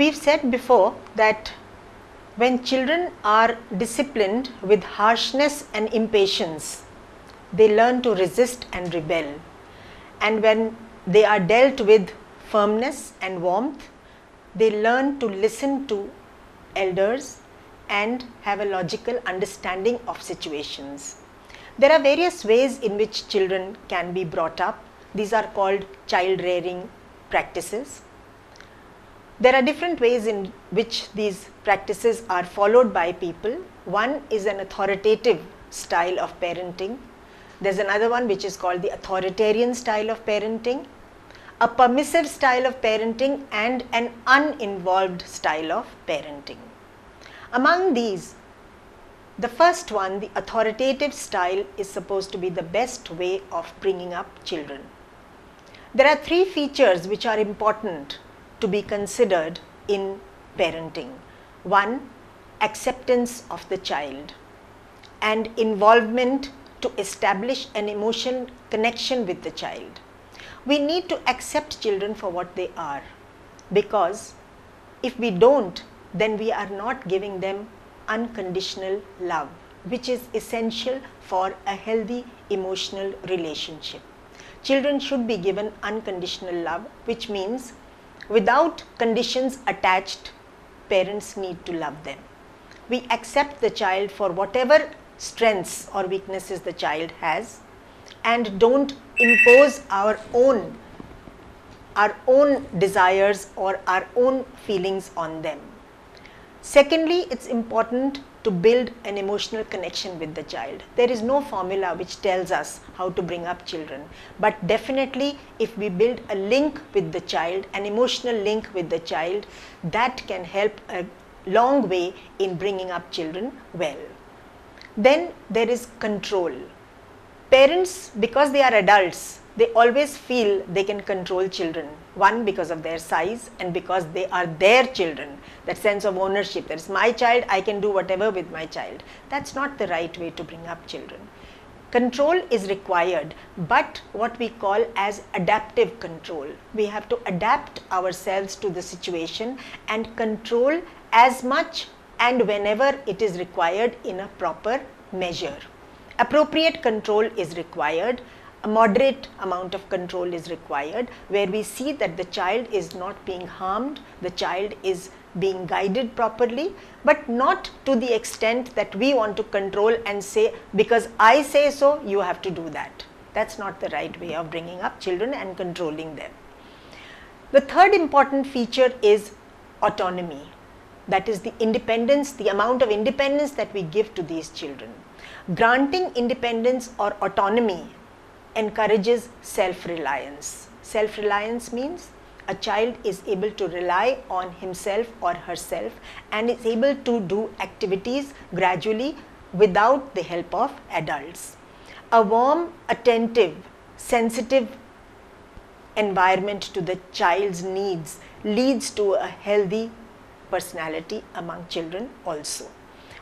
We've said before that when children are disciplined with harshness and impatience, they learn to resist and rebel. And when they are dealt with firmness and warmth, they learn to listen to elders and have a logical understanding of situations. There are various ways in which children can be brought up. These are called child rearing practices. There are different ways in which these practices are followed by people. One is an authoritative style of parenting. There's another one which is called the authoritarian style of parenting, a permissive style of parenting, and an uninvolved style of parenting. Among these, the first one, the authoritative style, is supposed to be the best way of bringing up children. There are three features which are important to be considered in parenting. One, acceptance of the child and involvement to establish an emotional connection with the child. We need to accept children for what they are, because if we don't, then we are not giving them unconditional love, which is essential for a healthy emotional relationship. Children should be given unconditional love, which means without conditions attached, parents need to love them. We accept the child for whatever strengths or weaknesses the child has and don't impose our own desires or our own feelings on them. Secondly, it's important to build an emotional connection with the child. There is no formula which tells us how to bring up children, but definitely if we build a link with the child, an emotional link with the child, that can help a long way in bringing up children well. Then there is control. Parents, because they are adults, they always feel they can control children. One, because of their size, and because they are their children. That sense of ownership, that is my child, I can do whatever with my child. That's not the right way to bring up children. Control is required, but what we call as adaptive control. We have to adapt ourselves to the situation and control as much and whenever it is required in a proper measure. Appropriate control is required. A moderate amount of control is required, where we see that the child is not being harmed, the child is being guided properly, but not to the extent that we want to control and say, because I say so, you have to do that. That's not the right way of bringing up children and controlling them. The third important feature is autonomy. That is the independence, the amount of independence that we give to these children. Granting independence or autonomy encourages self-reliance. Self-reliance means a child is able to rely on himself or herself and is able to do activities gradually without the help of adults. A warm, attentive, sensitive environment to the child's needs leads to a healthy personality among children also.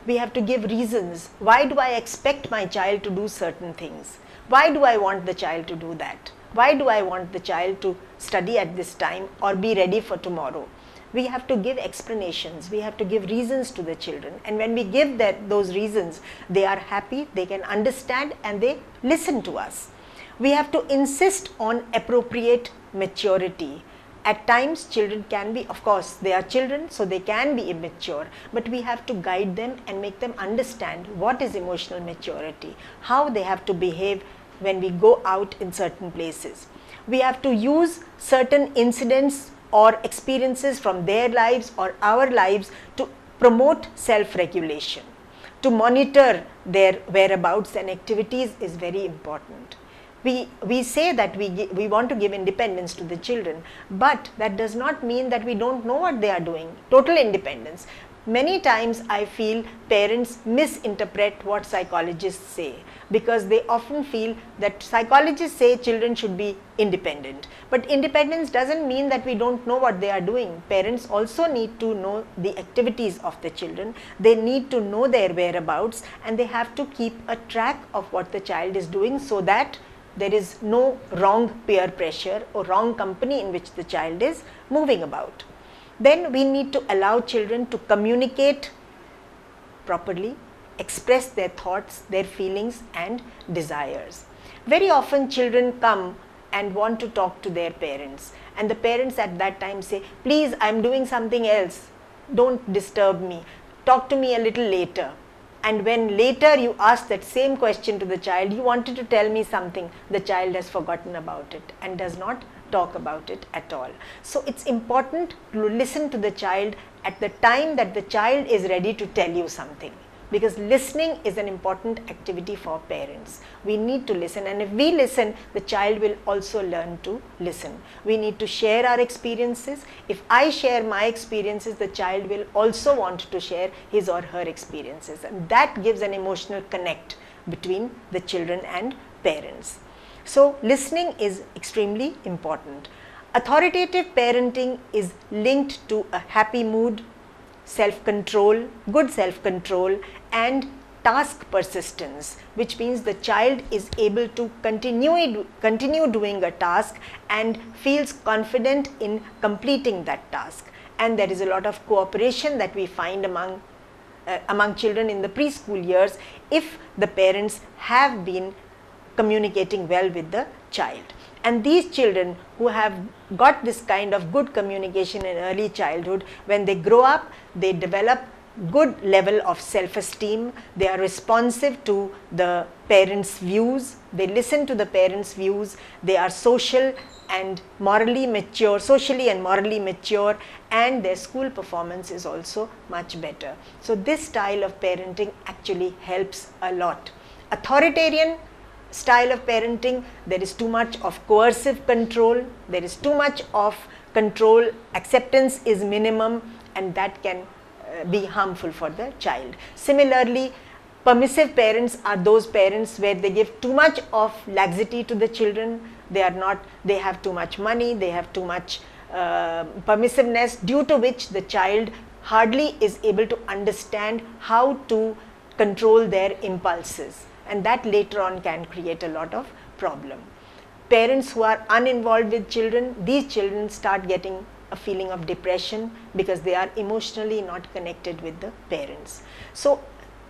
We have to give reasons. Why do I expect my child to do certain things? Why do I want the child to do that? Why do I want the child to study at this time or be ready for tomorrow? We have to give explanations. We have to give reasons to the children. And when we give those reasons, they are happy, they can understand, and they listen to us. We have to insist on appropriate maturity. At times, children can be, of course, they are children, so they can be immature, but we have to guide them and make them understand what is emotional maturity, how they have to behave when we go out in certain places. We have to use certain incidents or experiences from their lives or our lives to promote self-regulation. To monitor their whereabouts and activities is very important. We say that we want to give independence to the children, but that does not mean that we don't know what they are doing. Total independence. Many times I feel parents misinterpret what psychologists say, because they often feel that psychologists say children should be independent. But independence doesn't mean that we don't know what they are doing. Parents also need to know the activities of the children. They need to know their whereabouts, and they have to keep a track of what the child is doing so that there is no wrong peer pressure or wrong company in which the child is moving about. Then we need to allow children to communicate properly, express their thoughts, their feelings and desires. Very often children come and want to talk to their parents, and the parents at that time say, please, I am doing something else, don't disturb me, talk to me a little later. And when later you ask that same question to the child, you wanted to tell me something, the child has forgotten about it and does not talk about it at all. So it's important to listen to the child at the time that the child is ready to tell you something, because listening is an important activity for parents. We need to listen, and if we listen, the child will also learn to listen. We need to share our experiences. If I share my experiences, the child will also want to share his or her experiences, and that gives an emotional connect between the children and parents. So listening is extremely important. Authoritative parenting is linked to a happy mood, self-control, good self-control and task persistence, which means the child is able to continue doing a task and feels confident in completing that task. And there is a lot of cooperation that we find among children in the preschool years if the parents have been communicating well with the child. And these children who have got this kind of good communication in early childhood, when they grow up, they develop good level of self-esteem, they are responsive to the parents' views, they listen to the parents' views, they are social and morally mature, socially and morally mature, and their school performance is also much better. So this style of parenting actually helps a lot. Authoritarian style of parenting, there is too much of coercive control, there is too much of control, acceptance is minimum, and that can be harmful for the child. Similarly, permissive parents are those parents where they give too much of laxity to the children. They have too much money, they have too much permissiveness, due to which the child hardly is able to understand how to control their impulses, and that later on can create a lot of problem. Parents who are uninvolved with children, these children start getting a feeling of depression because they are emotionally not connected with the parents. So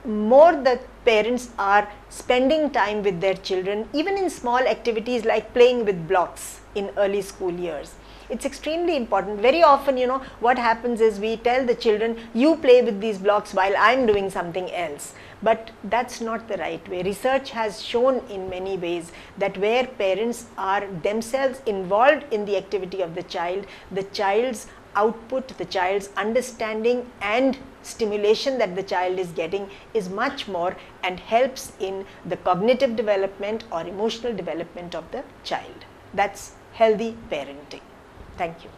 more the parents are spending time with their children, even in small activities like playing with blocks in early school years. It's extremely important. Very often, what happens is we tell the children, you play with these blocks while I'm doing something else. But that's not the right way. Research has shown in many ways that where parents are themselves involved in the activity of the child's output, the child's understanding and stimulation that the child is getting is much more and helps in the cognitive development or emotional development of the child. That's healthy parenting. Thank you.